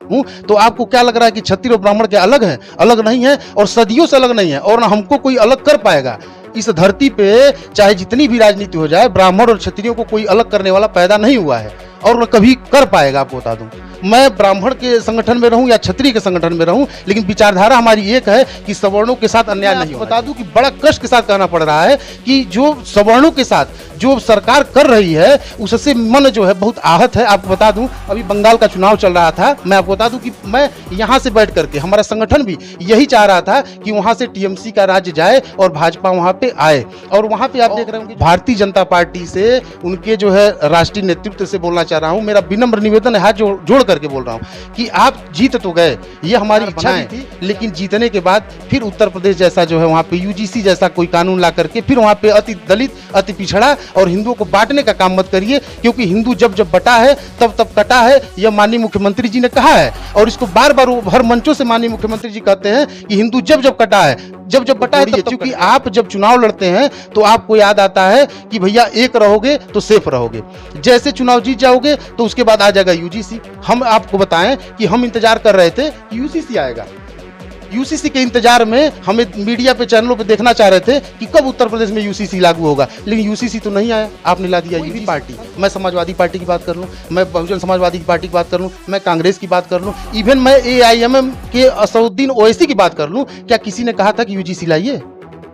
हूँ, तो आपको क्या लग रहा है कि क्षत्रिय और ब्राह्मण क्या अलग हैं? अलग नहीं है और सदियों से अलग नहीं है और ना हमको कोई अलग कर पाएगा। इस धरती पे चाहे जितनी भी राजनीति हो जाए, ब्राह्मण और क्षत्रियों को कोई अलग करने वाला पैदा नहीं हुआ है और न कभी कर पाएगा। आपको बता दूं, मैं ब्राह्मण के संगठन में रहूं या क्षत्रिय के संगठन में रहूं, लेकिन विचारधारा हमारी एक है कि सवर्णों के साथ अन्याय नहीं होना। बता दूं कि बड़ा कष्ट के साथ कहना पड़ रहा है कि जो सवर्णों के साथ जो सरकार कर रही है उससे मन जो है बहुत आहत है। आपको बता दूं, अभी बंगाल का चुनाव चल रहा था, मैं आपको बता दूं कि मैं यहाँ से बैठ करके, हमारा संगठन भी यही चाह रहा था कि वहाँ से टीएमसी का राज्य जाए और भाजपा वहाँ पे आए। और वहाँ पे आप देख रहे होंगे भारतीय जनता पार्टी से, उनके जो है राष्ट्रीय नेतृत्व से बोलना चाह रहा हूँ, मेरा विनम्र निवेदन है, हाथ जोड़ करके बोल रहा हूँ कि आप जीत तो गए, ये हमारी इच्छाएं थी, लेकिन जीतने के बाद फिर उत्तर प्रदेश जैसा जो है वहाँ पे यूजीसी जैसा कोई कानून ला करके फिर वहाँ पे अति दलित, अति पिछड़ा और हिंदुओं को बांटने का काम मत करिए, क्योंकि हिंदू जब जब बटा है तब तब कटा है, यह माननीय मुख्यमंत्री जी ने कहा है। और इसको बार बार हर मंचों से माननीय मुख्यमंत्री जी कहते हैं कि हिंदू जब जब कटा है, जब जब बटा है, क्योंकि आप जब चुनाव लड़ते हैं तो आपको याद आता है कि भैया एक रहोगे तो सेफ रहोगे, जैसे चुनाव जीत जाओगे तो उसके बाद आ जाएगा यूजीसी। हम आपको बताएं कि हम इंतजार कर रहे थे कि यूजीसी आएगा, यूसीसी के इंतजार में हमें मीडिया पे चैनलों पे देखना चाह रहे थे कि कब उत्तर प्रदेश में यूसीसी लागू होगा, लेकिन यूसीसी तो नहीं आया। आपने ला दिया यूपी पार्टी। मैं समाजवादी पार्टी की बात कर लूं, मैं बहुजन समाजवादी की पार्टी की बात कर लूं, मैं कांग्रेस की बात कर लूं, इवन मैं एआईएमएम के असदुद्दीन ओवैसी की बात कर लूं, क्या किसी ने कहा था कि यूजीसी लाइए?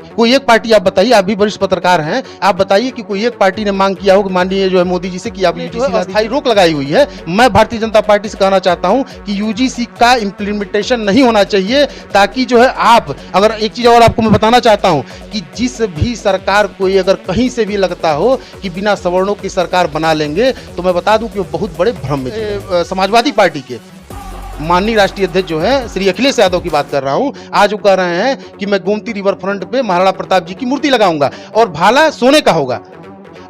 कोई एक पार्टी आप बताइए, आप भी वरिष्ठ पत्रकार हैं, आप बताइए कि कोई एक पार्टी ने मांग किया हो कि माननीय जो है मोदी जी से कि आप यूजीसी अस्थायी रोक लगाई हुई है। मैं भारतीय जनता पार्टी से कहना चाहता हूं कि यूजीसी का इंप्लीमेंटेशन नहीं होना चाहिए, ताकि जो है आप, अगर एक चीज और आपको मैं बताना चाहता हूं कि जिस भी सरकार को अगर कहीं से भी लगता हो कि बिना सवर्णों की सरकार बना लेंगे, तो मैं बता दूं कि वो बहुत बड़े भ्रम में। समाजवादी पार्टी के माननीय राष्ट्रीय अध्यक्ष जो है श्री अखिलेश यादव की बात कर रहा हूं, आज वो कह रहे हैं कि मैं गोमती रिवर फ्रंट पे महाराणा प्रताप जी की मूर्ति लगाऊंगा और भाला सोने का होगा।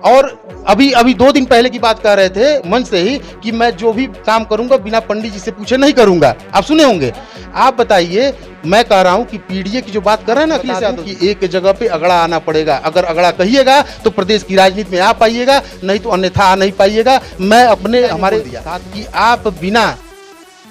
और अभी 2 दिन पहले की बात कह रहे थे मंच से ही कि मैं जो भी काम करूंगा बिना पंडित जी से पूछे नहीं करूंगा। आप सुने होंगे। आप बताइए, मैं कह रहा हूं कि पीडीए की जो बात कर रहे हैं ना अखिलेश यादव की, एक जगह पे अगड़ा आना पड़ेगा। अगर अगड़ा कहिएगा तो प्रदेश की राजनीति में आ पाइएगा, नहीं तो अन्यथा आ नहीं पाइएगा। मैं अपने हमारे साथ कि आप बिना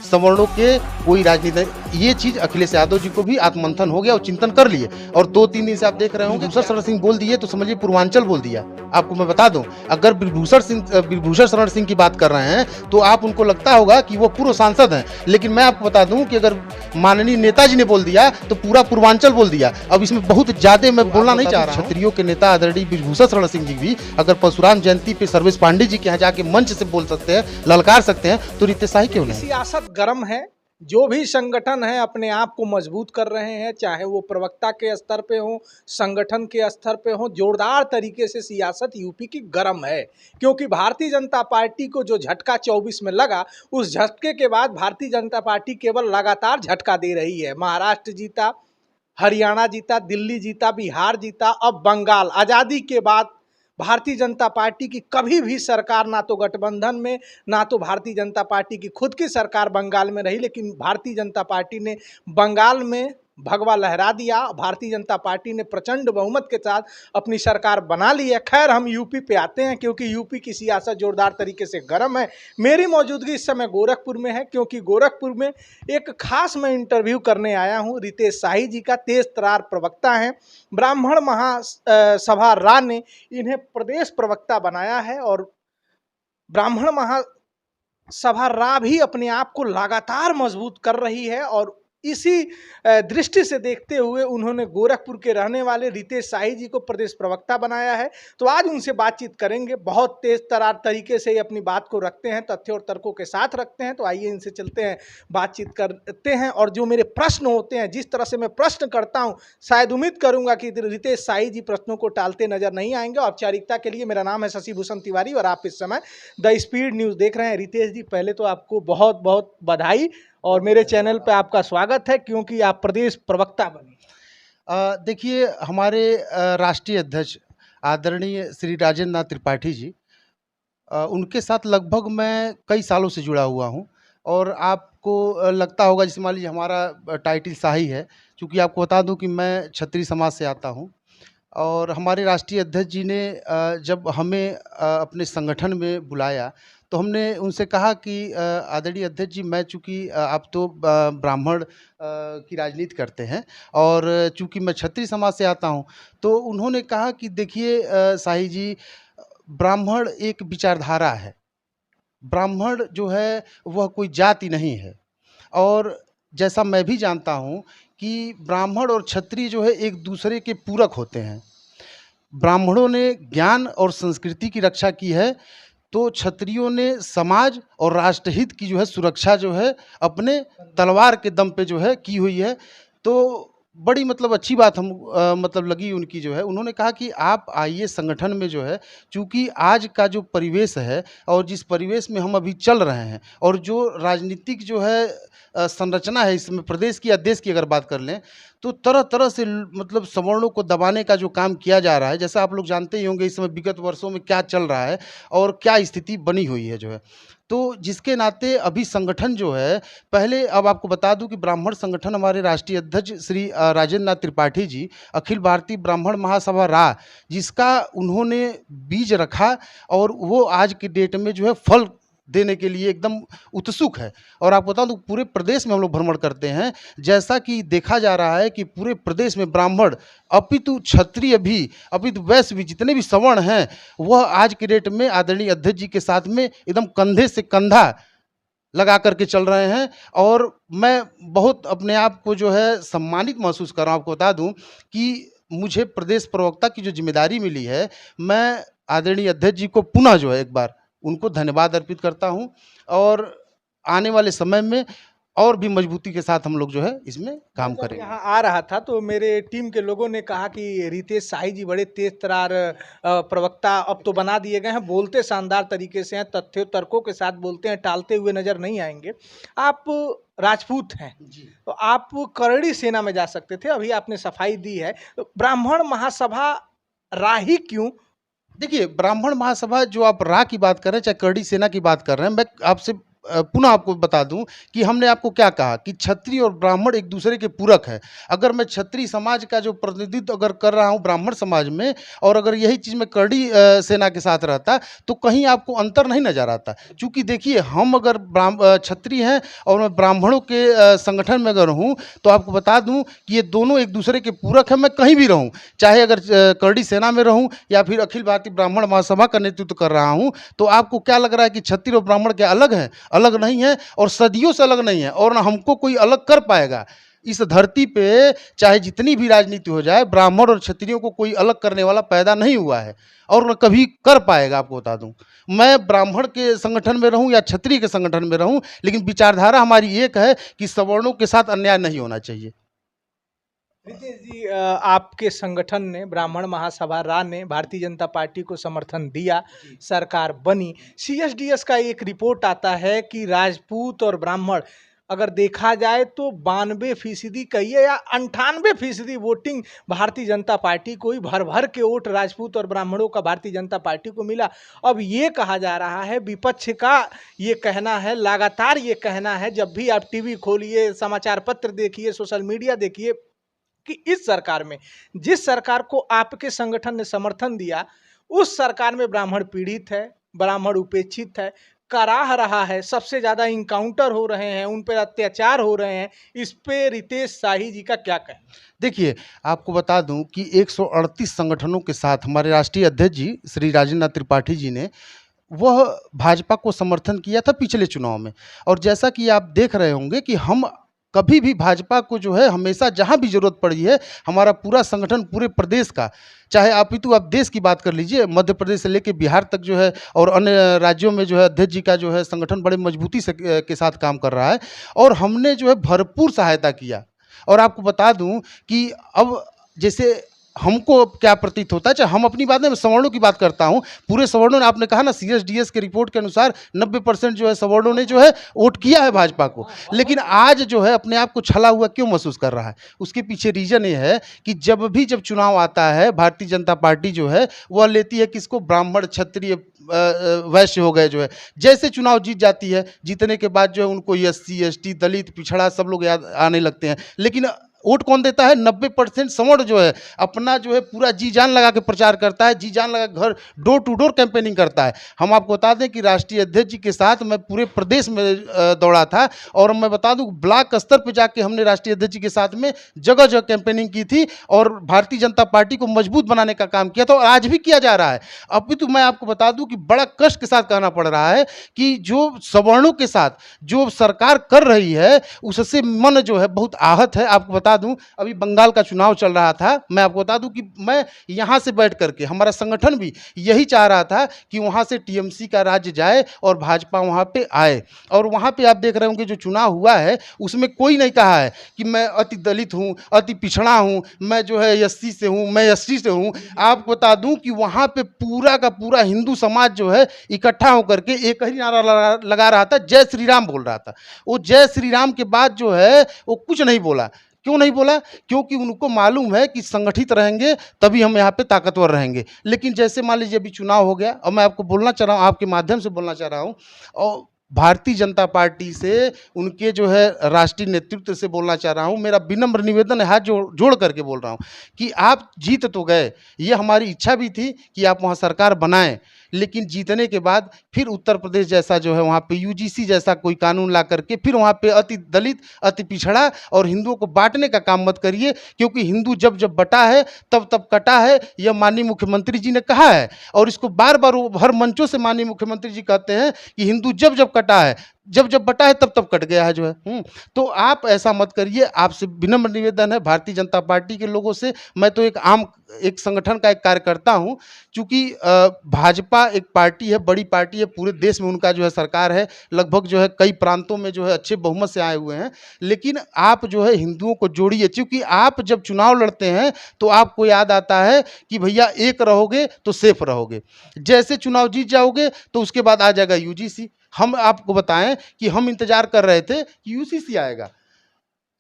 सवर्णों के कोई राजनीति, ये चीज अखिलेश यादव जी को भी आत्ममंथन हो गया और चिंतन कर लिए। और 2-3 दिन से आप देख रहे होंगे विभूषण शरण सिंह बोल दिए तो समझिए पूर्वांचल बोल दिया। आपको मैं बता दूं, अगर विभूषण शरण सिंह की बात कर रहे हैं तो आप उनको लगता होगा कि वो पूर्व सांसद हैं, लेकिन मैं आपको बता दूं कि अगर माननीय नेताजी ने बोल दिया तो पूरा पूर्वांचल बोल दिया। अब इसमें बहुत ज्यादा मैं बोलना नहीं चाह रहा। क्षत्रियों के नेता आदरणीय विभूषण शरण सिंह जी भी अगर परशुराम जयंती पे सर्वेश पांडे जी के यहाँ जाके मंच से बोल सकते हैं, ललकार सकते हैं, तो रितेश शाही क्यों नहीं? सियासत गर्म है। जो भी संगठन है अपने आप को मजबूत कर रहे हैं, चाहे वो प्रवक्ता के स्तर पे हो, संगठन के स्तर पे हो, जोरदार तरीके से सियासत यूपी की गर्म है। क्योंकि भारतीय जनता पार्टी को जो झटका 24 में लगा, उस झटके के बाद भारतीय जनता पार्टी केवल लगातार झटका दे रही है। महाराष्ट्र जीता, हरियाणा जीता, दिल्ली जीता, बिहार जीता, अब बंगाल। आज़ादी के बाद भारतीय जनता पार्टी की कभी भी सरकार ना तो गठबंधन में, ना तो भारतीय जनता पार्टी की खुद की सरकार बंगाल में रही, लेकिन भारतीय जनता पार्टी ने बंगाल में भगवा लहरा दिया। भारतीय जनता पार्टी ने प्रचंड बहुमत के साथ अपनी सरकार बना ली है। खैर, हम यूपी पे आते हैं, क्योंकि यूपी की सियासत जोरदार तरीके से गर्म है। मेरी मौजूदगी इस समय गोरखपुर में है, क्योंकि गोरखपुर में एक खास मैं इंटरव्यू करने आया हूं रितेश शाही जी का। तेज तरार प्रवक्ता हैं, ब्राह्मण महासभा रा ने इन्हें प्रदेश प्रवक्ता बनाया है और ब्राह्मण महासभा रा भी अपने आप को लगातार मजबूत कर रही है। और इसी दृष्टि से देखते हुए उन्होंने गोरखपुर के रहने वाले रितेश शाही जी को प्रदेश प्रवक्ता बनाया है। तो आज उनसे बातचीत करेंगे। बहुत तेज तरार तरीके से ये अपनी बात को रखते हैं, तथ्य और तर्कों के साथ रखते हैं। तो आइए इनसे चलते हैं, बातचीत करते हैं। और जो मेरे प्रश्न होते हैं, जिस तरह से मैं प्रश्न करता हूं, शायद उम्मीद करूंगा कि रितेश शाही जी प्रश्नों को टालते नजर नहीं आएंगे। औपचारिकता के लिए, मेरा नाम है शशि भूषण तिवारी और आप इस समय द स्पीड न्यूज़ देख रहे हैं। रितेश जी, पहले तो आपको बहुत बहुत बधाई और मेरे चैनल पे आपका स्वागत है, क्योंकि आप प्रदेश प्रवक्ता बने। देखिए, हमारे राष्ट्रीय अध्यक्ष आदरणीय श्री राजेंद्र नाथ त्रिपाठी जी, उनके साथ लगभग मैं कई सालों से जुड़ा हुआ हूं। और आपको लगता होगा, जैसे मान लीजिए हमारा टाइटल शाही है, क्योंकि आपको बता दूं कि मैं क्षत्रिय समाज से आता हूं। और हमारे राष्ट्रीय अध्यक्ष जी ने जब हमें अपने संगठन में बुलाया तो हमने उनसे कहा कि आदरणीय अध्यक्ष जी, मैं चूँकि आप तो ब्राह्मण की राजनीति करते हैं और चूँकि मैं क्षत्रिय समाज से आता हूँ, तो उन्होंने कहा कि देखिए शाही जी, ब्राह्मण एक विचारधारा है। ब्राह्मण जो है वह कोई जाति नहीं है। और जैसा मैं भी जानता हूँ कि ब्राह्मण और क्षत्रिय जो है एक दूसरे के पूरक होते हैं। ब्राह्मणों ने ज्ञान और संस्कृति की रक्षा की है, तो क्षत्रियों ने समाज और राष्ट्रहित की जो है सुरक्षा जो है अपने तलवार के दम पे जो है की हुई है। तो बड़ी मतलब अच्छी बात हम मतलब लगी उनकी जो है, उन्होंने कहा कि आप आइए संगठन में जो है, चूँकि आज का जो परिवेश है और जिस परिवेश में हम अभी चल रहे हैं और जो राजनीतिक जो है संरचना है इसमें प्रदेश की या देश की अगर बात कर लें, तो तरह-तरह से मतलब सवर्णों को दबाने का जो काम किया जा रहा है, जैसा आप लोग जानते ही होंगे इस समय विगत वर्षों में क्या चल रहा है और क्या स्थिति बनी हुई है जो है। तो जिसके नाते अभी संगठन जो है, पहले अब आपको बता दूं कि ब्राह्मण संगठन हमारे राष्ट्रीय अध्यक्ष श्री राजेंद्र नाथ त्रिपाठी जी, अखिल भारतीय ब्राह्मण महासभा रा, जिसका उन्होंने बीज रखा और वो आज की डेट में जो है फल देने के लिए एकदम उत्सुक है। और आपको बता दूं पूरे प्रदेश में हम लोग भ्रमण करते हैं, जैसा कि देखा जा रहा है कि पूरे प्रदेश में ब्राह्मण अपितु क्षत्रिय भी, अपितु वैश्य भी, जितने भी सवर्ण हैं, वह आज के डेट में आदरणीय अध्यक्ष जी के साथ में एकदम कंधे से कंधा लगा करके चल रहे हैं। और मैं बहुत अपने आप को जो है सम्मानित महसूस कर रहा हूँ। आपको बता दूं कि मुझे प्रदेश प्रवक्ता की जो जिम्मेदारी मिली है, मैं आदरणीय अध्यक्ष जी को पुनः जो है एक बार उनको धन्यवाद अर्पित करता हूँ और आने वाले समय में और भी मजबूती के साथ हम लोग जो है इसमें काम जब करेंगे। यहाँ आ रहा था तो मेरे टीम के लोगों ने कहा कि रितेश शाही जी बड़े तेज तरार प्रवक्ता अब तो बना दिए गए हैं, बोलते शानदार तरीके से हैं, तथ्यों तर्कों के साथ बोलते हैं, टालते हुए नजर नहीं आएंगे। आप राजपूत हैं जी। तो आप करड़ी सेना में जा सकते थे, अभी आपने सफाई दी है। तो ब्राह्मण महासभा राही क्यों? देखिए, ब्राह्मण महासभा जो आप रा की बात कर रहे हैं, चाहे करड़ी सेना की बात कर रहे हैं, मैं आपसे पुनः आपको बता दूं कि हमने आपको क्या कहा कि क्षत्रिय और ब्राह्मण एक दूसरे के पूरक हैं। अगर मैं क्षत्रिय समाज का जो प्रतिनिधित्व अगर कर रहा हूं ब्राह्मण समाज में, और अगर यही चीज़ मैं करड़ी सेना के साथ रहता, तो कहीं आपको अंतर नहीं नजर आता। चूँकि देखिए, हम अगर क्षत्रिय हैं और मैं ब्राह्मणों के संगठन में अगर हूँ, तो आपको बता दूं कि ये दोनों एक दूसरे के पूरक हैं। मैं कहीं भी रहूँ, चाहे अगर करड़ी सेना में रहूँ या फिर अखिल भारतीय ब्राह्मण महासभा का नेतृत्व कर रहा हूँ, तो आपको क्या लग रहा है कि क्षत्रिय और ब्राह्मण क्या अलग हैं? अलग नहीं है और सदियों से अलग नहीं है, और ना हमको कोई अलग कर पाएगा। इस धरती पे चाहे जितनी भी राजनीति हो जाए, ब्राह्मण और क्षत्रियों को कोई अलग करने वाला पैदा नहीं हुआ है और न कभी कर पाएगा। आपको बता दूं, मैं ब्राह्मण के संगठन में रहूं या क्षत्रिय के संगठन में रहूं, लेकिन विचारधारा हमारी एक है कि सवर्णों के साथ अन्याय नहीं होना चाहिए। रितेश जी, आपके संगठन ने, ब्राह्मण महासभा रा ने भारतीय जनता पार्टी को समर्थन दिया, सरकार बनी। सीएसडीएस का एक रिपोर्ट आता है कि राजपूत और ब्राह्मण अगर देखा जाए तो 92% कहिए या 98% वोटिंग भारतीय जनता पार्टी को ही, भर भर के वोट राजपूत और ब्राह्मणों का भारतीय जनता पार्टी को मिला। अब ये कहा जा रहा है, विपक्ष का ये कहना है, लगातार ये कहना है, जब भी आप टीवी खोलिए, समाचार पत्र देखिए, सोशल मीडिया देखिए, कि इस सरकार में, जिस सरकार को आपके संगठन ने समर्थन दिया, उस सरकार में ब्राह्मण पीड़ित है, ब्राह्मण उपेक्षित है, कराह रहा है, सबसे ज्यादा इनकाउंटर हो रहे हैं, उन पर अत्याचार हो रहे हैं। इस पे रितेश शाही जी का क्या कहना? देखिए, आपको बता दूं कि 138 संगठनों के साथ हमारे राष्ट्रीय अध्यक्ष जी श्री राजेंद्र नाथ त्रिपाठी जी ने वह भाजपा को समर्थन किया था पिछले चुनाव में। और जैसा कि आप देख रहे होंगे कि हम कभी भी भाजपा को जो है हमेशा जहां भी जरूरत पड़ी है, हमारा पूरा संगठन पूरे प्रदेश का, चाहे आप देश की बात कर लीजिए, मध्य प्रदेश से लेकर बिहार तक जो है और अन्य राज्यों में जो है अध्यक्ष जी का जो है संगठन बड़े मजबूती से के साथ काम कर रहा है और हमने जो है भरपूर सहायता किया। और आपको बता दूं कि अब जैसे हमको अब क्या प्रतीत होता है, चाहे हम अपनी बात नहीं, मैं सवर्णों की बात करता हूं, पूरे सवर्णों ने, आपने कहा ना सीएसडीएस के रिपोर्ट के अनुसार 90% जो है सवर्णों ने जो है वोट किया है भाजपा को। लेकिन आज जो है अपने आप को छला हुआ क्यों महसूस कर रहा है? उसके पीछे रीजन ये है कि जब चुनाव आता है, भारतीय जनता पार्टी जो है वह लेती है किसको? ब्राह्मण, क्षत्रिय, वैश्य हो गए जो है, जैसे चुनाव जीत जाती है, जीतने के बाद जो है उनको एससी, एसटी, दलित, पिछड़ा सब लोग याद आने लगते हैं। लेकिन वोट कौन देता है? 90% सवर्ण जो है अपना जो है पूरा जी जान लगा के प्रचार करता है, जी जान लगा के घर डोर टू डोर कैंपेनिंग करता है। हम आपको बता दें कि राष्ट्रीय अध्यक्ष जी के साथ मैं पूरे प्रदेश में दौड़ा था, और मैं बता दूं ब्लॉक स्तर पे जाके हमने राष्ट्रीय अध्यक्ष जी के साथ में जगह जगह कैंपेनिंग की थी और भारतीय जनता पार्टी को मजबूत बनाने का काम किया था, और आज भी किया जा रहा है। अभी तो मैं आपको बता दूं कि बड़ा कष्ट के साथ कहना पड़ रहा है कि जो सवर्णों के साथ जो सरकार कर रही है उससे मन जो है बहुत आहत है। आपको बता दूं अभी बंगाल का चुनाव चल रहा था, मैं आपको बता दूं कि मैं यहां से बैठ करके हमारा संगठन भी यही चाह रहा था कि वहां से टीएमसी का राज्य जाए और भाजपा वहां पे आए। और वहां पे आप देख रहे होंगे जो चुनाव हुआ है उसमें कोई नहीं कहा है कि मैं अति दलित हूं, अति पिछड़ा हूं, मैं जो है एससी से हूं, मैं एसटी से हूं। आपको बता दूं कि वहां पे पूरा का पूरा हिंदू समाज जो है इकट्ठा होकर के एक ही नारा लगा रहा था, जय श्री राम बोल रहा था। वो जय श्री राम के बाद जो है वो कुछ नहीं बोला। क्यों नहीं बोला? क्योंकि उनको मालूम है कि संगठित रहेंगे तभी हम यहाँ पे ताकतवर रहेंगे। लेकिन जैसे मान लीजिए अभी चुनाव हो गया, और मैं आपको बोलना चाह रहा हूँ, आपके माध्यम से बोलना चाह रहा हूँ, और भारतीय जनता पार्टी से उनके जो है राष्ट्रीय नेतृत्व से बोलना चाह रहा हूँ, मेरा विनम्र निवेदन है, हाथ जोड़ करके बोल रहा हूँ कि आप जीत तो गए, ये हमारी इच्छा भी थी कि आप वहाँ सरकार बनाएं, लेकिन जीतने के बाद फिर उत्तर प्रदेश जैसा जो है वहाँ पे यूजीसी जैसा कोई कानून ला करके फिर वहाँ पे अति दलित, अति पिछड़ा और हिंदुओं को बांटने का काम मत करिए, क्योंकि हिंदू जब जब बटा है तब तब कटा है, यह माननीय मुख्यमंत्री जी ने कहा है। और इसको बार बार हर मंचों से माननीय मुख्यमंत्री जी कहते हैं कि हिंदू जब जब कटा है, जब जब बटा है तब तब कट गया है जो है। तो आप ऐसा मत करिए, आपसे विनम्र निवेदन है भारतीय जनता पार्टी के लोगों से। मैं तो एक संगठन का एक कार्यकर्ता हूं, चूंकि भाजपा एक पार्टी है, बड़ी पार्टी है, पूरे देश में उनका जो है सरकार है, लगभग जो है कई प्रांतों में जो है अच्छे बहुमत से आए हुए हैं। लेकिन आप जो है हिंदुओं को जोड़िए, क्योंकि आप जब चुनाव लड़ते हैं तो आपको याद आता है कि भैया एक रहोगे तो सेफ रहोगे, जैसे चुनाव जीत जाओगे तो उसके बाद आ जाएगा यूजीसी। हम आपको बताएं कि हम इंतजार कर रहे थे कि यूसीसी आएगा,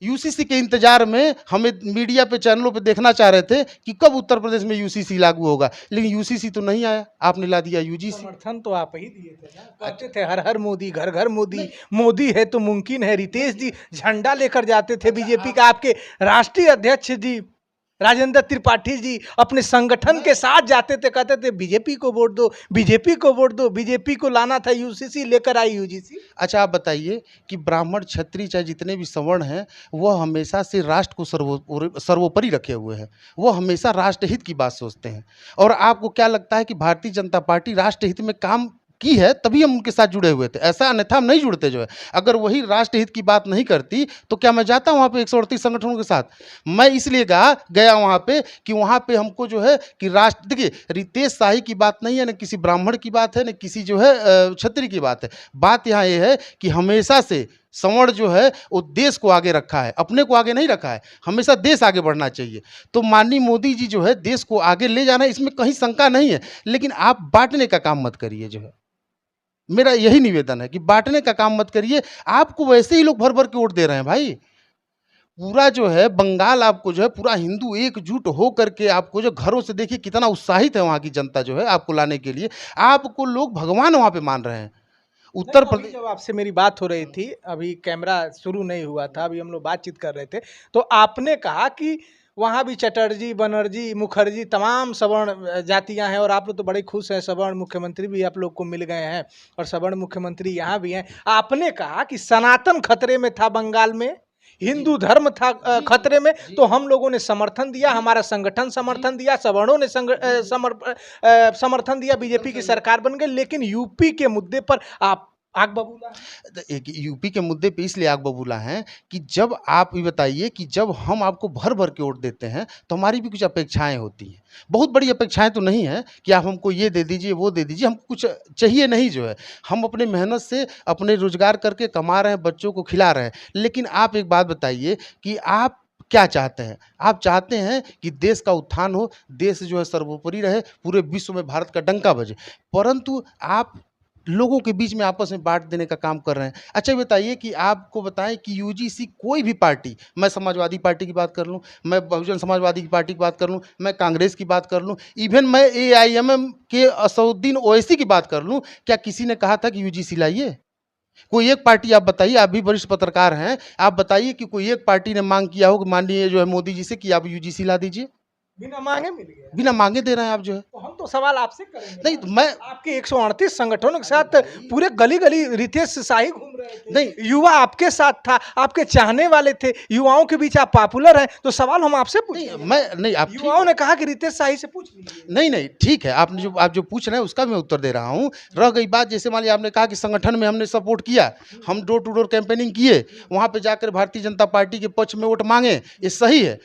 यूसीसी के इंतजार में हमें मीडिया पे चैनलों पे देखना चाह रहे थे कि कब उत्तर प्रदेश में यूसीसी लागू होगा, लेकिन यूसीसी तो नहीं आया, आपने ला दिया यूजीसी। समर्थन तो आप ही दिए थे ना, कहते थे हर हर मोदी, घर घर मोदी, मोदी है तो मुमकिन है। रितेश जी झंडा लेकर जाते थे बीजेपी का, आपके राष्ट्रीय अध्यक्ष जी राजेंद्र त्रिपाठी जी अपने संगठन के साथ जाते थे, कहते थे बीजेपी को वोट दो, बीजेपी को वोट दो, बीजेपी को लाना था यूसीसी, लेकर आई यूजीसी। अच्छा आप बताइए कि ब्राह्मण क्षत्रिय चाहे जितने भी सवर्ण हैं वह हमेशा से राष्ट्र को सर्वोपरि रखे हुए हैं, वो हमेशा राष्ट्रहित की बात सोचते हैं। और आपको क्या लगता है कि भारतीय जनता पार्टी राष्ट्रहित में काम की है तभी हम उनके साथ जुड़े हुए थे, ऐसा अन्यथा हम नहीं जुड़ते जो है। अगर वही राष्ट्रहित की बात नहीं करती तो क्या मैं जाता वहाँ पे 138 संगठनों के साथ? मैं इसलिए गया वहाँ पे कि वहाँ पे हमको जो है कि राष्ट्र, देखिए रितेश शाही की बात नहीं है, न किसी ब्राह्मण की बात है, न किसी जो है क्षत्रिय की बात है। बात यहाँ ये है कि हमेशा से सवर्ण जो है वो देश को आगे रखा है, अपने को आगे नहीं रखा है, हमेशा देश आगे बढ़ना चाहिए। तो माननीय मोदी जी जो है देश को आगे ले जाना, इसमें कहीं शंका नहीं है, लेकिन आप बांटने का काम मत करिए जो है, मेरा यही निवेदन है कि बांटने का काम मत करिए। आपको वैसे ही लोग भर भर के वोट दे रहे हैं भाई, पूरा जो है बंगाल आपको जो है पूरा हिंदू एकजुट हो करके आपको जो घरों से देखिए कितना उत्साहित है वहाँ की जनता जो है आपको लाने के लिए, आपको लोग भगवान वहाँ पे मान रहे हैं। उत्तर प्रदेश जब आपसे मेरी बात हो रही थी, अभी कैमरा शुरू नहीं हुआ था, अभी हम लोग बातचीत कर रहे थे, तो आपने कहा कि वहाँ भी चटर्जी, बनर्जी, मुखर्जी तमाम सवर्ण जातियां हैं और आप लोग तो बड़े खुश हैं, सवर्ण मुख्यमंत्री भी आप लोग को मिल गए हैं और सवर्ण मुख्यमंत्री यहाँ भी हैं। आपने कहा कि सनातन खतरे में था, बंगाल में हिंदू धर्म था खतरे में, तो हम लोगों ने समर्थन दिया, हमारा संगठन समर्थन दिया, सवर्णों ने समर्थन दिया, बीजेपी की सरकार बन गई। लेकिन यूपी के मुद्दे पर आप आग बबूला है। यूपी के मुद्दे पे इसलिए आग बबूला हैं कि जब आप ये बताइए कि जब हम आपको भर भर के वोट देते हैं तो हमारी भी कुछ अपेक्षाएं होती हैं, बहुत बड़ी अपेक्षाएं तो नहीं है कि आप हमको ये दे दीजिए वो दे दीजिए, हमको कुछ चाहिए नहीं जो है, हम अपने मेहनत से अपने रोजगार करके कमा रहे हैं, बच्चों को खिला रहे हैं। लेकिन आप एक बात बताइए कि आप क्या चाहते हैं? आप चाहते हैं कि देश का उत्थान हो, देश जो है सर्वोपरि रहे, पूरे विश्व में भारत का डंका बजे, परंतु आप लोगों के बीच में आपस में बांट देने का काम कर रहे हैं। अच्छा बताइए कि आपको बताएं कि यूजीसी कोई भी पार्टी, मैं समाजवादी पार्टी की बात कर लूं, मैं बहुजन समाजवादी की पार्टी की बात कर लूं, मैं कांग्रेस की बात कर लूं, इवन मैं एआईएमएम के असदुद्दीन ओवैसी की बात कर लूं, क्या किसी ने कहा था कि यूजीसी लाइए? कोई एक पार्टी आप बताइए, आप भी वरिष्ठ पत्रकार हैं, आप बताइए कि कोई एक पार्टी ने मांग किया हो कि माननीय जो है मोदी जी से कि आप यूजीसी ला दीजिए। बिना मांगे मिल गया। बिना मांगे दे रहे हैं आप जो है। तो हम तो सवाल आपसे करेंगे नहीं ना। तो मैं आपके 138 संगठनों के साथ पूरे गली-गली रितेश शाही घूम रहे थे। नहीं युवा आपके साथ था, आपके चाहने वाले थे, युवाओं के बीच आप पॉपुलर हैं, तो सवाल हम आपसे नहीं पूछेंगे। मैं नहीं आप ठीक युवाओं ने कहा कि रितेश शाही से पूछ लीजिए। नहीं नहीं ठीक है, आपने जो आप जो पूछ रहे हैं उसका मैं उत्तर दे रहा हूँ। रह गई बात, जैसे मान लिया आपने कहा कि संगठन में हमने सपोर्ट किया, हम डोर टू डोर कैंपेनिंग किए, वहाँ पे जाकर भारतीय जनता पार्टी के पक्ष में वोट मांगे, ये सही है,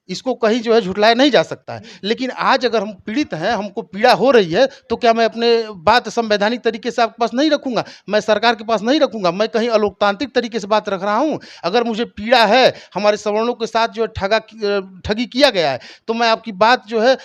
इसको कहीं जो है झुटलाया नहीं जा सकता है। लेकिन आज अगर हम पीड़ित हैं, हमको पीड़ा हो रही है, तो क्या मैं अपने बात संवैधानिक तरीके से आपके पास नहीं रखूंगा, मैं सरकार के पास नहीं रखूंगा, मैं कहीं अलोकतांत्रिक तरीके से बात रख रहा हूं? अगर मुझे पीड़ा है, हमारे सवर्णों के साथ जो है ठगी किया गया है, तो मैं आपकी बात जो है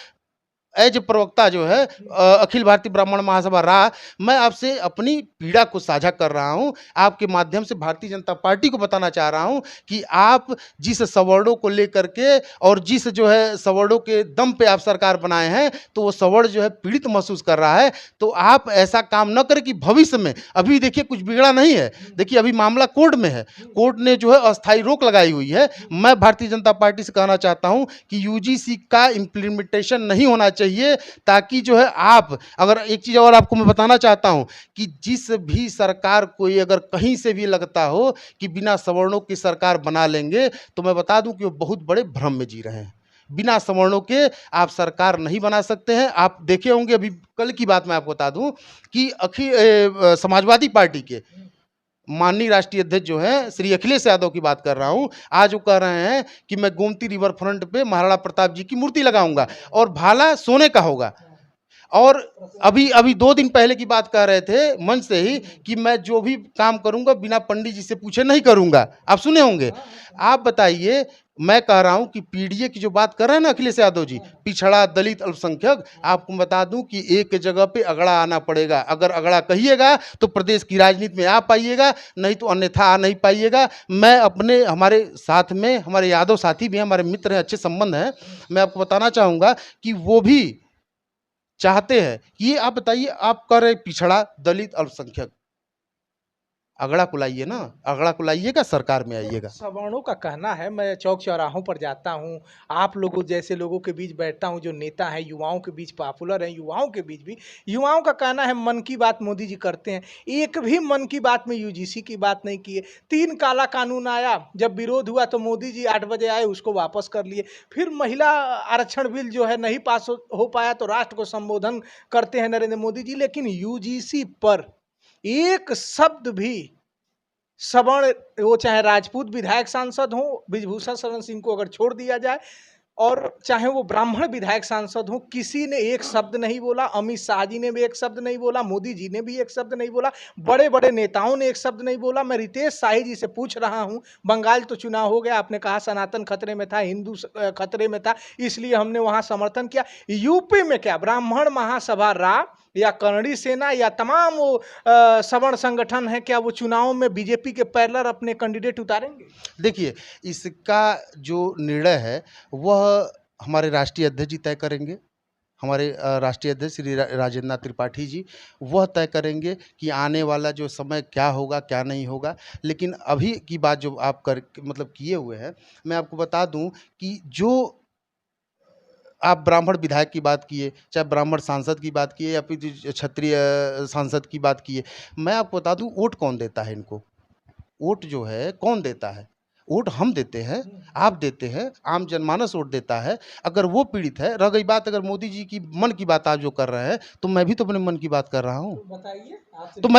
एज प्रवक्ता जो है अखिल भारतीय ब्राह्मण महासभा रा, मैं आपसे अपनी पीड़ा को साझा कर रहा हूं, आपके माध्यम से भारतीय जनता पार्टी को बताना चाह रहा हूं कि आप जिस सवर्णों को लेकर के और जिस जो है सवर्णों के दम पे आप सरकार बनाए हैं, तो वो सवर्ण जो है पीड़ित महसूस कर रहा है। तो आप ऐसा काम न करें कि भविष्य में, अभी देखिए कुछ बिगड़ा नहीं है, देखिए अभी मामला कोर्ट में है, कोर्ट ने जो है अस्थायी रोक लगाई हुई है। मैं भारतीय जनता पार्टी से कहना चाहता हूं कि यूजीसी का इम्प्लीमेंटेशन नहीं होना चाहिए, ताकि जो है आप, अगर एक चीज़ और आपको मैं बताना चाहता हूं कि जिस भी सरकार कोई अगर कहीं से भी लगता हो कि बिना सवर्णों की सरकार बना लेंगे, तो मैं बता दूं कि वो बहुत बड़े भ्रम में जी रहे हैं। बिना सवर्णों के आप सरकार नहीं बना सकते हैं। आप देखे होंगे, अभी कल की बात मैं आपको बता दूं कि समाजवादी पार्टी के माननीय राष्ट्रीय अध्यक्ष जो है श्री अखिलेश यादव की बात कर रहा हूं, आज वो कह रहे हैं कि मैं गोमती रिवर फ्रंट पे महाराणा प्रताप जी की मूर्ति लगाऊंगा और भाला सोने का होगा। और अभी अभी 2 दिन पहले की बात कह रहे थे मंच से ही कि मैं जो भी काम करूंगा बिना पंडित जी से पूछे नहीं करूंगा। आप सुने होंगे। आप बताइए, मैं कह रहा हूं कि पीडीए की जो बात कर रहे हैं ना अखिलेश यादव जी, पिछड़ा दलित अल्पसंख्यक, आपको बता दूं कि एक जगह पे अगड़ा आना पड़ेगा। अगर अगड़ा कहिएगा तो प्रदेश की राजनीति में आ पाइएगा, नहीं तो अन्यथा आ नहीं पाइएगा। मैं अपने, हमारे साथ में हमारे यादव साथी भी हैं, हमारे मित्र हैं, अच्छे संबंध हैं, मैं आपको बताना चाहूँगा कि वो भी चाहते हैं कि ये, आप बताइए, आप कह रहे पिछड़ा दलित अल्पसंख्यक, अगड़ा को लाइए ना, अगड़ा को लाइएगा, सरकार में आइएगा। सवर्णों का कहना है, मैं चौक चौराहों पर जाता हूँ, आप लोगों जैसे लोगों के बीच बैठता हूँ जो नेता हैं, युवाओं के बीच पॉपुलर हैं, युवाओं के बीच भी युवाओं का कहना है मन की बात मोदी जी करते हैं। एक भी मन की बात में यूजीसी की बात नहीं किए। 3 काला कानून आया, जब विरोध हुआ तो मोदी जी 8 बजे आए, उसको वापस कर लिए। फिर महिला आरक्षण बिल जो है नहीं पास हो पाया तो राष्ट्र को संबोधन करते हैं नरेंद्र मोदी जी। लेकिन यूजीसी पर एक शब्द भी सवर्ण, वो चाहे राजपूत विधायक सांसद हो, ब्रिजभूषण शरण सिंह को अगर छोड़ दिया जाए, और चाहे वो ब्राह्मण विधायक सांसद हो, किसी ने एक शब्द नहीं बोला। अमित शाह जी ने भी एक शब्द नहीं बोला, मोदी जी ने भी एक शब्द नहीं बोला, बड़े बड़े नेताओं ने एक शब्द नहीं बोला। मैं रितेश शाही जी से पूछ रहा हूं, बंगाल तो चुनाव हो गया, आपने कहा सनातन खतरे में था, हिंदू खतरे में था, इसलिए हमने वहां समर्थन किया। यूपी में क्या ब्राह्मण महासभा रा या करणी सेना या तमाम वो सवर्ण संगठन है, क्या वो चुनाव में बीजेपी के पैरेलल अपने कैंडिडेट उतारेंगे? देखिए, इसका जो निर्णय है वह हमारे राष्ट्रीय अध्यक्ष जी तय करेंगे। हमारे राष्ट्रीय अध्यक्ष श्री राजेंद्र नाथ त्रिपाठी जी वह तय करेंगे कि आने वाला जो समय क्या होगा, क्या नहीं होगा। लेकिन अभी की बात जो आप कर मतलब किए हुए हैं, मैं आपको बता दूं कि जो आप ब्राह्मण विधायक की बात किए, चाहे ब्राह्मण सांसद की बात किए, या फिर जो क्षत्रिय सांसद की बात किए, मैं आपको बता दूं वोट कौन देता है इनको। वोट जो है कौन देता है? वोट हम देते हैं, आप देते हैं, आम जनमानस वोट देता है। अगर वो पीड़ित है, रह गई बात अगर मोदी जी की मन की बात आप जो कर रहे हैं, तो मैं भी तो अपने मन की बात कर रहा हूँ। बताइए, तो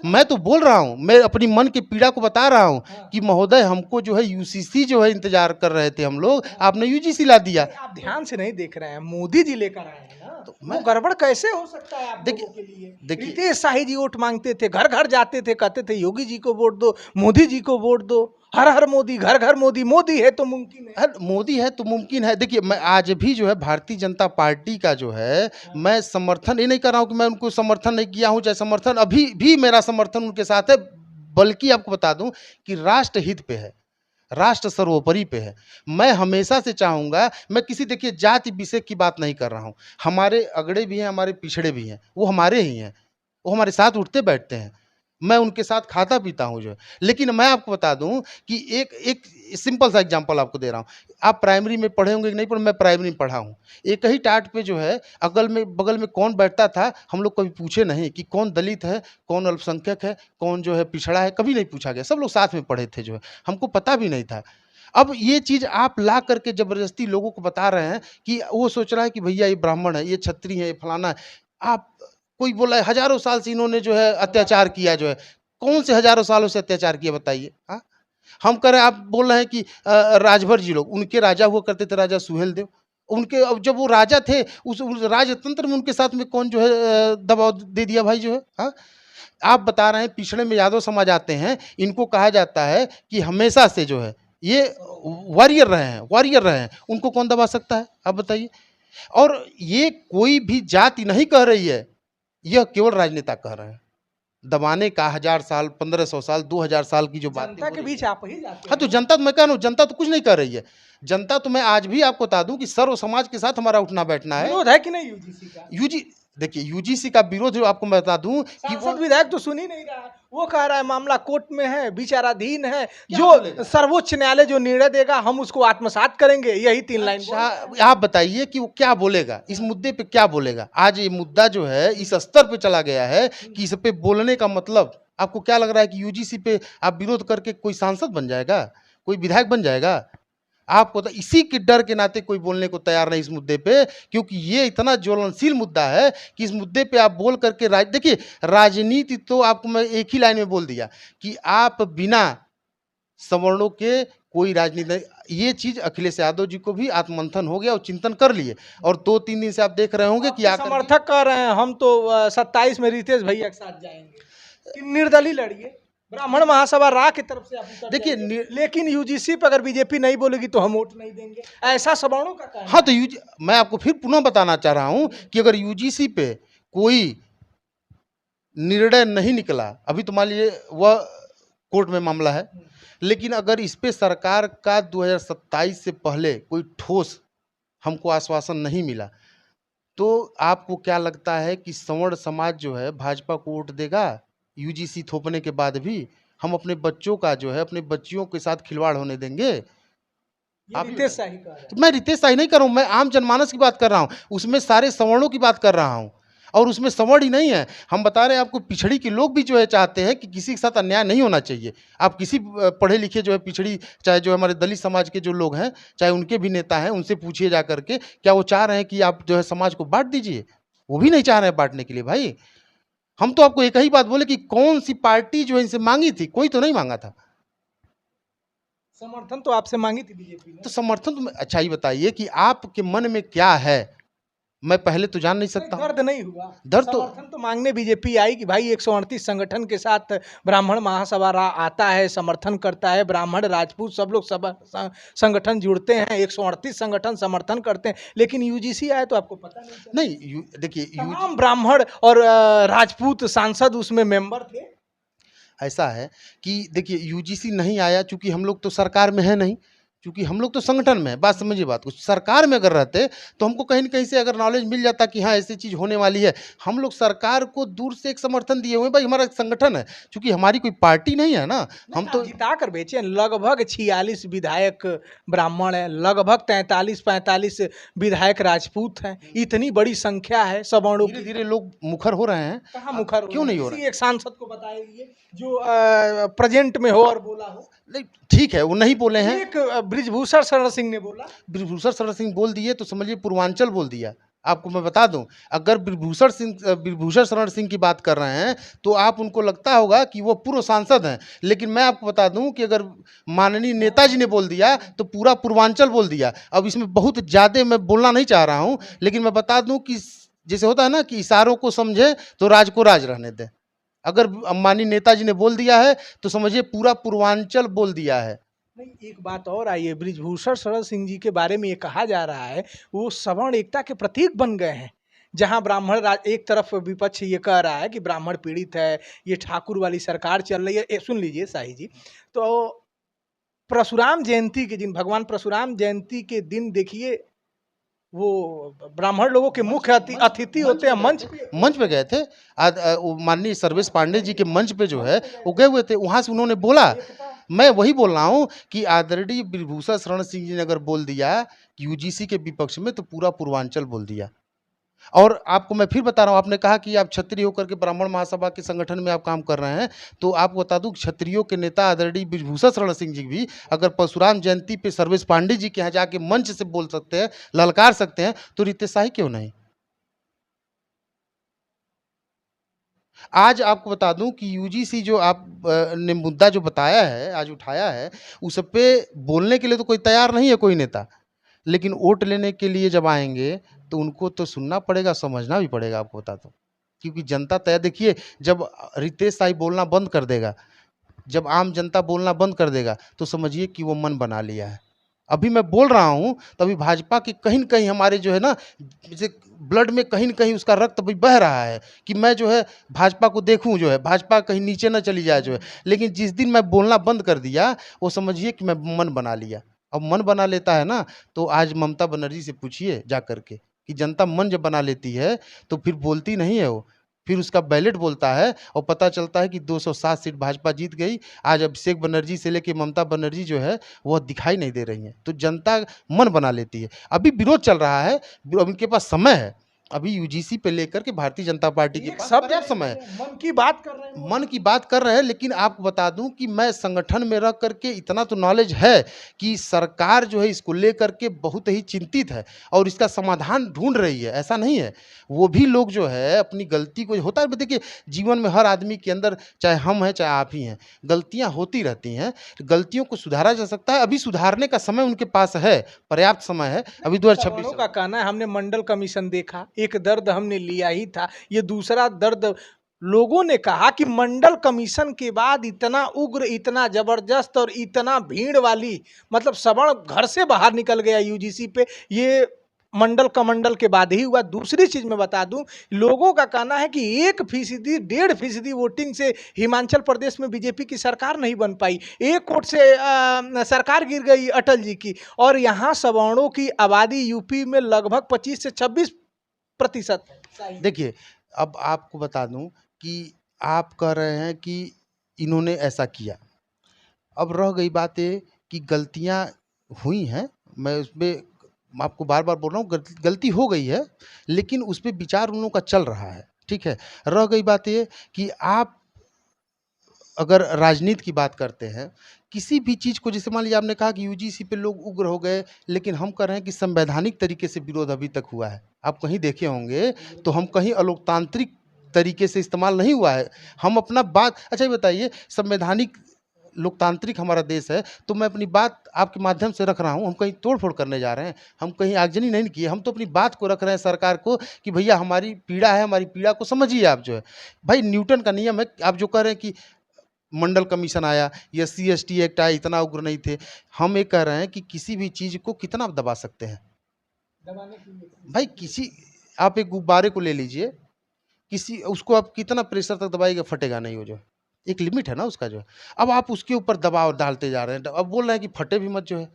मैं तो बोल रहा हूँ, मैं अपनी मन की पीड़ा को बता रहा हूँ कि महोदय हमको जो है यूसीसी जो है इंतजार कर रहे थे हम लोग, आपने यूजीसी ला दिया। आप ध्यान से नहीं देख रहे हैं, मोदी जी लेकर आए हैं ना, तो वो गड़बड़ कैसे हो सकता है आप लोगों के लिए? रितेश शाही जी वोट मांगते थे, घर घर जाते थे, कहते थे योगी जी को वोट दो, मोदी जी को वोट दो, हर हर मोदी, घर घर मोदी, मोदी है तो मुमकिन है। मोदी है तो मुमकिन है। देखिए, मैं आज भी जो है भारतीय जनता पार्टी का जो है मैं समर्थन ये नहीं कर रहा हूँ कि मैं उनको समर्थन नहीं किया हूँ, चाहे समर्थन अभी भी मेरा समर्थन उनके साथ है, बल्कि आपको बता दूं कि राष्ट्र हित पे है, राष्ट्र सर्वोपरि पे है। मैं हमेशा से चाहूँगा, मैं किसी, देखिए, जाति विषय की बात नहीं कर रहा हूँ। हमारे अगड़े भी हैं, हमारे पिछड़े भी हैं, वो हमारे ही हैं, वो हमारे साथ उठते बैठते हैं। मैं उनके साथ खाता पीता हूँ जो है। लेकिन मैं आपको बता दूँ कि एक एक सिंपल सा एग्जांपल आपको दे रहा हूँ। आप प्राइमरी में पढ़े होंगे कि नहीं, पर मैं प्राइमरी में पढ़ा हूँ। एक ही टाट पे जो है अगल में बगल में कौन बैठता था, हम लोग कभी पूछे नहीं कि कौन दलित है, कौन अल्पसंख्यक है, कौन जो है पिछड़ा है, कभी नहीं पूछा गया। सब लोग साथ में पढ़े थे जो है, हमको पता भी नहीं था। अब ये चीज़ आप ला करके ज़बरदस्ती लोगों को बता रहे हैं कि वो सोच रहा है कि भैया ये ब्राह्मण है, ये क्षत्रिय है, ये फलाना है। आप कोई बोला है हज़ारों साल से इन्होंने जो है अत्याचार किया जो है। कौन से हज़ारों सालों से अत्याचार किया बताइए? हाँ? हम कह रहे हैं, आप बोल रहे हैं कि राजभर जी लोग, उनके राजा हुआ करते थे, राजा सुहेलदेव। उनके अब जब वो राजा थे, उस राजतंत्र में उनके साथ में कौन जो है दबाव दे दिया भाई जो है? हाँ? आप बता रहे हैं पिछड़े में यादव समाज आते हैं, इनको कहा जाता है कि हमेशा से जो है ये वॉरियर रहे हैं, उनको कौन दबा सकता है? आप बताइए। और ये कोई भी जाति नहीं कह रही है, यह केवल राजनेता कह रहे हैं। दबाने का 1000 साल, 1500 साल, 2000 साल की जो बातें जनता हो के रही बीच है। आप ही जाते हाँ, तो हैं। जनता तो मैं कह रहा हूँ, जनता तो कुछ नहीं कर रही है। जनता तो मैं आज भी आपको बता दूं कि सर्व समाज के साथ हमारा उठना बैठना है। विरोध है कि नहीं यूजीसी का? यूजी देखिए, यूजीसी का विरोध जो आपको मैं बता दूं कि वो सांसद विधायक तो सुन ही नहीं रहा है। वो कह रहा है मामला कोर्ट में है, विचाराधीन है, क्या जो बोलेगा? सर्वोच्च न्यायालय जो निर्णय देगा हम उसको आत्मसात करेंगे। यही 3 लाइन बोल रहा है। अच्छा, आप बताइए कि वो क्या बोलेगा इस मुद्दे पे, क्या बोलेगा? आज ये मुद्दा जो है इस स्तर पे चला गया है कि इस पे बोलने का मतलब, आपको क्या लग रहा है कि यूजीसी पे आप विरोध करके कोई सांसद बन जाएगा, कोई विधायक बन जाएगा? आपको तो इसी के डर के नाते कोई बोलने को तैयार नहीं इस मुद्दे पे, क्योंकि ये इतना ज्वलनशील मुद्दा है कि इस मुद्दे पे आप बोल करके देखिए, राजनीति तो आपको मैं एक ही लाइन में बोल दिया कि आप बिना सवर्णों के कोई राजनीति नहीं। ये चीज अखिलेश यादव जी को भी आत्ममंथन हो गया और चिंतन कर लिए, और 2-3 दिन से आप देख रहे होंगे कि आपके आकर के- समर्थक कह रहे हैं हम तो 27 में रितेश भैया के साथ जाएंगे कि निर्दलीय लड़िए, ब्राह्मण महासभा रा की तरफ से आप उतर देखिए, जाइए। लेकिन यूजीसी पे अगर बीजेपी नहीं बोलेगी तो हम वोट नहीं देंगे, ऐसा सवर्णों का कहना हाँ, तो है। मैं आपको फिर पुनः बताना चाह रहा हूं कि अगर यूजीसी पे कोई निर्णय नहीं निकला, अभी तो मान लीजिए वह कोर्ट में मामला है, लेकिन अगर इस पे सरकार का 2027 से पहले कोई ठोस हमको आश्वासन नहीं मिला, तो आपको क्या लगता है कि सवर्ण समाज जो है भाजपा को वोट देगा? यूजीसी थोपने के बाद भी हम अपने बच्चों का जो है, अपने बच्चियों के साथ खिलवाड़ होने देंगे? ये आप ही रितेश बताइए। शाही कह रहे हैं। तो मैं रितेश शाही नहीं कर रहा हूँ, मैं आम जनमानस की बात कर रहा हूँ, उसमें सारे सवर्णों की बात कर रहा हूँ। और उसमें सवर्ण ही नहीं है, हम बता रहे हैं आपको, पिछड़ी के लोग भी जो है चाहते हैं कि किसी के साथ अन्याय नहीं होना चाहिए। आप किसी पढ़े लिखे जो है पिछड़ी, चाहे जो हमारे दलित समाज के जो लोग हैं, चाहे उनके भी नेता हैं, उनसे पूछिए जा करके, क्या वो चाह रहे हैं कि आप जो है समाज को बांट दीजिए? वो भी नहीं चाह रहे हैं बांटने के लिए भाई। हम तो आपको एक ही बात बोले कि कौन सी पार्टी जो है इनसे मांगी थी? कोई तो नहीं मांगा था। समर्थन तो आपसे मांगी थी बीजेपी ने। तो समर्थन तो अच्छा ही बताइए कि आपके मन में क्या है, मैं पहले तो जान नहीं सकता हूँ। दर्द नहीं हुआ, दर्द तो समर्थन तो मांगने बीजेपी आई कि भाई 138 संगठन के साथ ब्राह्मण महासभा आता है, समर्थन करता है, ब्राह्मण राजपूत सब लोग सब संगठन जुड़ते हैं, 138 संगठन समर्थन करते हैं। लेकिन यूजीसी आए तो आपको पता नहीं चला। नहीं, देखिए तमाम ब्राह्मण और राजपूत सांसद उसमें मेंबर थे। ऐसा है कि देखिए यूजीसी नहीं आया चूंकि हम लोग तो सरकार में है नहीं, क्योंकि हम लोग तो संगठन में है। बात समझिए बात को, सरकार में अगर रहते तो हमको कहीं न कहीं से अगर नॉलेज मिल जाता कि हाँ ऐसी चीज़ होने वाली है। हम लोग सरकार को दूर से एक समर्थन दिए हुए हैं, भाई हमारा एक संगठन है, चूंकि हमारी कोई पार्टी नहीं है ना, हम आप तो जिता कर बेचे। लगभग 46 विधायक ब्राह्मण हैं, लगभग 43-45 विधायक राजपूत हैं। इतनी बड़ी संख्या है सवर्णों धीरे की। धीरे लोग मुखर हो रहे हैं। कहाँ मुखर हो क्यों रहे नहीं हैं? हो किसी रहे? एक सांसद को बताइए जो प्रेजेंट में हो और बोला हो। नहीं, ठीक है, वो नहीं बोले हैं। एक बृजभूषण शरण सिंह ने बोला। बृजभूषण शरण सिंह बोल दिए तो समझिए पूर्वांचल बोल दिया। आपको मैं बता दूं, अगर बृजभूषण शरण सिंह की बात कर रहे हैं तो आप उनको लगता होगा कि वो पूर्व सांसद हैं, लेकिन मैं आपको बता दूं कि अगर माननीय नेताजी ने बोल दिया तो पूरा पूर्वांचल बोल दिया। अब इसमें बहुत ज़्यादा मैं बोलना नहीं चाह रहा हूं, लेकिन मैं बता दूं कि जैसे होता है ना कि इशारों को समझे तो राज को राज रहने दें। अगर माननीय नेताजी ने बोल दिया है तो समझिए पूरा पूर्वांचल बोल दिया है। नहीं, एक बात और आई है, बृजभूषण शरण सिंह जी के बारे में ये कहा जा रहा है वो सवर्ण एकता के प्रतीक बन गए हैं। जहां ब्राह्मण एक तरफ विपक्ष ये कह रहा है कि ब्राह्मण पीड़ित है, ये ठाकुर वाली सरकार चल रही है। सुन लीजिए शाही जी, तो परशुराम जयंती के दिन, भगवान परशुराम जयंती के दिन देखिए वो ब्राह्मण लोगों के मुख्य अतिथि होते हैं मंच पे। मंच पे गए थे। वो माननीय सर्वेश पांडे जी के मंच पे जो है वो गए हुए थे, वहां से उन्होंने बोला। मैं वही बोल रहा हूँ कि आदरणीय बिरभूषण शरण सिंह जी ने अगर बोल दिया कि यूजीसी के विपक्ष में, तो पूरा पूर्वांचल बोल दिया। और आपको मैं फिर बता रहा हूँ, आपने कहा कि आप क्षत्रिय होकर के ब्राह्मण महासभा के संगठन में आप काम कर रहे हैं, तो आपको बता दूं क्षत्रियों के नेता आदरणीय बिरभूषण शरण सिंह जी भी अगर परशुराम जयंती पे सर्वेश पांडे जी के यहाँ जाके मंच से बोल सकते हैं, ललकार सकते हैं, तो रितेश शाही क्यों नहीं। आज आपको बता दूं कि यूजीसी जो आप ने मुद्दा जो बताया है, आज उठाया है, उस पे बोलने के लिए तो कोई तैयार नहीं है कोई नेता, लेकिन वोट लेने के लिए जब आएंगे तो उनको तो सुनना पड़ेगा, समझना भी पड़ेगा, आपको बता दो। क्योंकि जनता तय देखिए, जब रितेश साई बोलना बंद कर देगा, जब आम जनता बोलना बंद कर देगा, तो समझिए कि वो मन बना लिया है। अभी मैं बोल रहा हूँ तो अभी भाजपा की कहीं न कहीं हमारे जो है ना, जैसे ब्लड में कहीं न कहीं उसका रक्त अभी बह रहा है कि मैं जो है भाजपा को देखूँ, जो है भाजपा कहीं नीचे ना चली जाए जो है। लेकिन जिस दिन मैं बोलना बंद कर दिया, वो समझिए कि मैं मन बना लिया। अब मन बना लेता है ना, तो आज ममता बनर्जी से पूछिए जा कर के कि जनता मन जब बना लेती है, तो फिर बोलती नहीं है वो। फिर उसका बैलेट बोलता है और पता चलता है कि 207 सीट भाजपा जीत गई। आज अभिषेक बनर्जी से लेके ममता बनर्जी जो है, वो दिखाई नहीं दे रही हैं। तो जनता मन बना लेती है। अभी विरोध चल रहा है, अब उनके पास समय है। अभी यूजीसी पे लेकर के भारतीय जनता पार्टी के एक पास शब्द पर्याप्त समय है। मन की बात कर रहे हैं वो। मन की बात कर रहे हैं, लेकिन आपको बता दूं कि मैं संगठन में रह करके इतना तो नॉलेज है कि सरकार जो है इसको लेकर के बहुत ही चिंतित है और इसका समाधान ढूंढ रही है। ऐसा नहीं है, वो भी लोग जो है अपनी गलती को, होता है देखिए जीवन में हर आदमी के अंदर, चाहे हम हैं चाहे आप ही हैं, गलतियां होती रहती हैं। गलतियों को सुधारा जा सकता है। अभी सुधारने का समय उनके पास है, पर्याप्त समय है। अभी 2026 सवर्णों का कहना है हमने मंडल कमीशन देखा, एक दर्द हमने लिया ही था, ये दूसरा दर्द। लोगों ने कहा कि मंडल कमीशन के बाद इतना उग्र, इतना जबरदस्त और इतना भीड़ वाली, मतलब सवर्ण घर से बाहर निकल गया यूजीसी पे, ये मंडल कमंडल के बाद ही हुआ। दूसरी चीज मैं बता दूं, लोगों का कहना है कि 1%, 1.5% वोटिंग से हिमाचल प्रदेश में बीजेपी की सरकार नहीं बन पाई, 1 वोट से सरकार गिर गई अटल जी की। और यहाँ सवर्णों की आबादी यूपी में लगभग 25 से 26% है। देखिए, अब आपको बता दूं कि आप कह रहे हैं कि इन्होंने ऐसा किया। अब रह गई बात ये कि गलतियां हुई हैं, मैं उसमें आपको बार-बार बोल रहा हूँ, गलती हो गई है, लेकिन उस पे विचार उन लोगों का चल रहा है, ठीक है? रह गई बात ये कि आप अगर राजनीति की बात करते हैं, किसी भी चीज़ को, जैसे मान लीजिए आपने कहा कि यूजीसी पे लोग उग्र हो गए, लेकिन हम कह रहे हैं कि संवैधानिक तरीके से विरोध अभी तक हुआ है। आप कहीं देखे होंगे, तो हम कहीं अलोकतांत्रिक तरीके से इस्तेमाल नहीं हुआ है। हम अपना बात, अच्छा ये बताइए, संवैधानिक लोकतांत्रिक हमारा देश है, तो मैं अपनी बात आपके माध्यम से रख रहा हूँ, हम कहीं तोड़-फोड़ करने जा रहे हैं, हम कहीं आगजनी नहीं किए, हम तो अपनी बात को रख रहे हैं सरकार को कि भैया हमारी पीड़ा है, हमारी पीड़ा को समझिए आप जो है। भाई न्यूटन का नियम है, आप जो कह रहे हैं कि मंडल कमीशन आया, एससी एसटी एक्ट आया, इतना उग्र नहीं थे। हम ये कह रहे हैं कि किसी भी चीज़ को कितना आप दबा सकते हैं? भाई किसी, आप एक गुब्बारे को ले लीजिए, किसी उसको आप कितना प्रेशर तक दबाइएगा, फटेगा नहीं वो जो है। एक लिमिट है ना उसका जो है। अब आप उसके ऊपर दबाव डालते जा रहे हैं, अब बोल रहे हैं कि फटे भी मत जो है।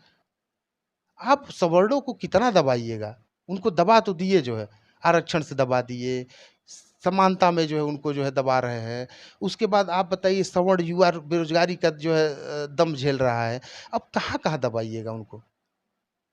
आप सवर्णों को कितना दबाइएगा? उनको दबा तो दिए जो है, आरक्षण से दबा दिए, समानता में जो है उनको जो है दबा रहे हैं। उसके बाद आप बताइए सवर्ण युवा बेरोज़गारी का जो है दम झेल रहा है। अब कहाँ-कहाँ दबाइएगा उनको?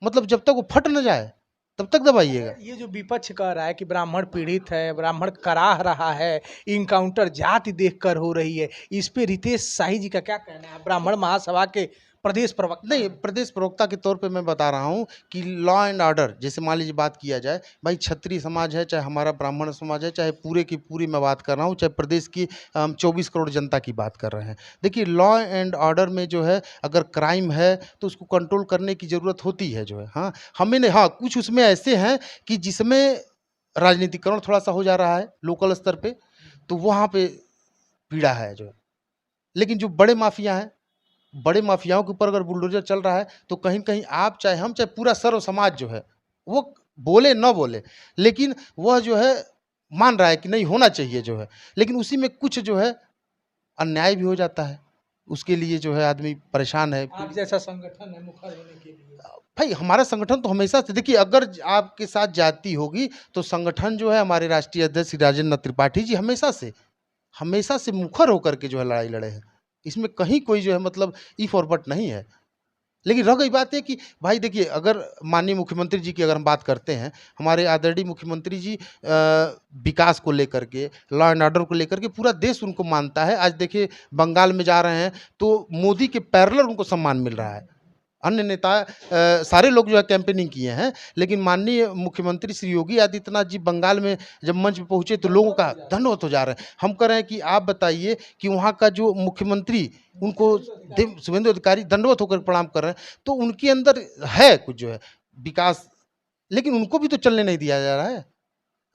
मतलब जब तक वो फट ना जाए, तब तक दबाइएगा। ये जो विपक्ष कह रहा है कि ब्राह्मण पीड़ित है, ब्राह्मण कराह रहा है, इनकाउंटर जाति देखकर हो रही है, इस पे रितेश शाही जी का क्या कहना है? ब्राह्मण महासभा के प्रदेश प्रवक्ता नहीं, हैं। प्रदेश प्रवक्ता के तौर पे मैं बता रहा हूँ कि लॉ एंड ऑर्डर, जैसे मान लीजिए बात किया जाए, भाई क्षत्रिय समाज है, चाहे हमारा ब्राह्मण समाज है, चाहे पूरे की पूरी मैं बात कर रहा हूँ, चाहे प्रदेश की 24 करोड़ जनता की बात कर रहे हैं। देखिए लॉ एंड ऑर्डर में जो है, अगर क्राइम है तो उसको कंट्रोल करने की ज़रूरत होती है जो है। हाँ, हमें नहीं, हाँ, कुछ उसमें ऐसे हैं कि जिसमें राजनीतिकरण थोड़ा-सा हो जा रहा है लोकल स्तर पे, तो वहाँ पे पीड़ा है जो है। लेकिन जो बड़े माफिया हैं, बड़े माफियाओं के ऊपर अगर बुलडोज़र चल रहा है, तो कहीं न कहीं आप चाहे हम चाहे पूरा सर्व समाज जो है, वो बोले ना बोले, लेकिन वह जो है मान रहा है कि नहीं होना चाहिए जो है। लेकिन उसी में कुछ जो है अन्याय भी हो जाता है। उसके लिए जो है आदमी परेशान है। आप जैसा संगठन है मुखर होने के लिए। भाई हमारा संगठन तो हमेशा से देखिए, अगर आपके साथ जाति होगी तो संगठन जो है, हमारे राष्ट्रीय अध्यक्ष श्री राजेंद्र नाथ त्रिपाठी जी हमेशा से मुखर होकर के जो है लड़ाई लड़े हैं। इसमें कहीं कोई जो है मतलब इफ और बट नहीं है। लेकिन रह गई बात है कि भाई देखिए, अगर माननीय मुख्यमंत्री जी की अगर हम बात करते हैं, हमारे आदरणीय मुख्यमंत्री जी विकास को लेकर के, लॉ एंड ऑर्डर को लेकर के पूरा देश उनको मानता है। आज देखिए बंगाल में जा रहे हैं तो मोदी के पैरेलल उनको सम्मान मिल रहा है। अन्य नेता सारे लोग जो है कैंपेनिंग किए हैं, लेकिन माननीय मुख्यमंत्री श्री योगी आदित्यनाथ जी बंगाल में जब मंच पे पहुंचे तो लोगों का दंडवत हो जा रहे हैं। हम कह रहे हैं कि आप बताइए कि वहाँ का जो मुख्यमंत्री उनको शुभेंदु अधिकारी दंडवत होकर प्रणाम कर रहे हैं, तो उनके अंदर है कुछ जो है विकास, लेकिन उनको भी तो चलने नहीं दिया जा रहा है।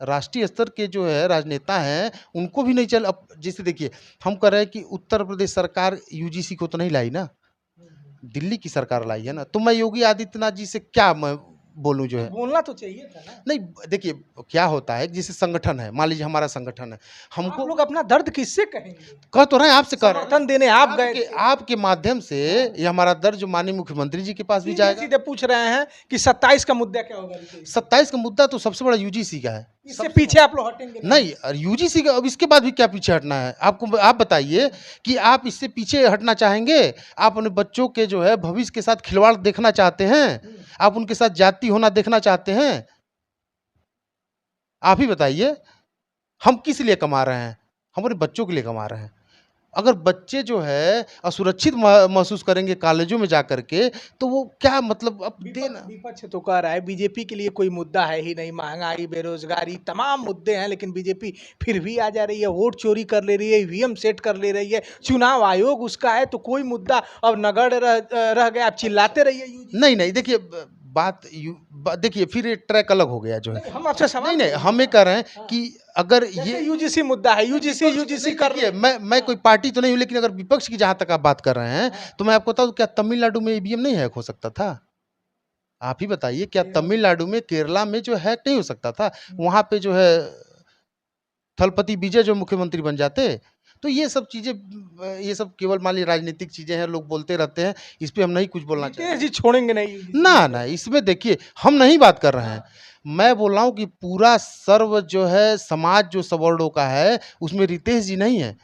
राष्ट्रीय स्तर के जो है राजनेता हैं उनको भी नहीं चल। अब जैसे देखिए, हम कह रहे हैं कि उत्तर प्रदेश सरकार यूजीसी को तो नहीं लाई ना, दिल्ली की सरकार लाई है ना। तो मैं योगी आदित्यनाथ जी से क्या मैं बोलूं जो है। बोलना तो चाहिए था ना। नहीं देखिए, क्या होता है जैसे संगठन है, मान लीजिए हमारा संगठन है, आप हमको लोग अपना दर्द किससे कहेंगे? कह तो रहे हैं, आपसे कह रहे हैं, समर्थन देने आप गए थे। आपके माध्यम से ये हमारा दर्द जो माननीय मुख्यमंत्री जी के पास भी सीधे जाएगा। सीधे पूछ रहे हैं कि 27 का मुद्दा क्या होगा? 27 का मुद्दा तो सबसे बड़ा यूजीसी का है। इससे पीछे आप लोग हटेंगे नहीं, यूजीसी का अब इसके बाद भी क्या पीछे हटना है आपको? आप बताइए कि आप इससे पीछे हटना चाहेंगे? आप अपने बच्चों के जो है भविष्य के साथ खिलवाड़ देखना चाहते हैं? आप उनके साथ जाति होना देखना चाहते हैं? आप ही बताइए। हम किस लिए कमा रहे हैं? हम अपने बच्चों के लिए कमा रहे हैं। अगर बच्चे जो है असुरक्षित महसूस करेंगे कॉलेजों में जाकर के, तो वो क्या मतलब अब देना। विपक्ष तो कह रहा है बीजेपी के लिए कोई मुद्दा है ही नहीं, महंगाई, बेरोजगारी, तमाम मुद्दे हैं, लेकिन बीजेपी फिर भी आ जा रही है, वोट चोरी कर ले रही है, ईवीएम सेट कर ले रही है, चुनाव आयोग उसका है, तो कोई मुद्दा अब नगड़ रह गया, आप चिल्लाते रहिए। नहीं देखिए, देखिए फिर ये ट्रैक अलग हो गया जो है। हम आपसे सवाल नहीं हम ये कह रहे हैं कि अगर ये यूजीसी मुद्दा है, यूजीसी कर रही है। मैं कोई पार्टी तो नहीं हूँ, लेकिन अगर विपक्ष की जहां तक आप बात कर रहे हैं तो मैं आपको बताऊं, क्या तमिलनाडु में ईवीएम नहीं हैक हो सकता था? आप ही बताइए, क्या तमिलनाडु में, केरला में जो हैक नहीं हो सकता था? वहां पे जो है थलपति विजय जो मुख्यमंत्री बन जाते। तो ये सब चीजें, ये सब केवल मान लीजिए राजनीतिक चीजें हैं, लोग बोलते रहते हैं, इस पे हम नहीं कुछ बोलना चाहते। जी छोड़ेंगे नहीं ना इसमें देखिए हम नहीं बात कर रहे हैं। मैं बोल रहा हूँ कि पूरा सर्व जो है समाज जो सवर्णों का है, उसमें रितेश जी नहीं है,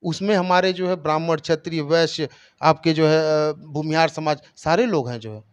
उसमें हमारे जो है ब्राह्मण, क्षत्रिय, वैश्य, आपके जो है भूमिहार समाज, सारे लोग हैं जो है।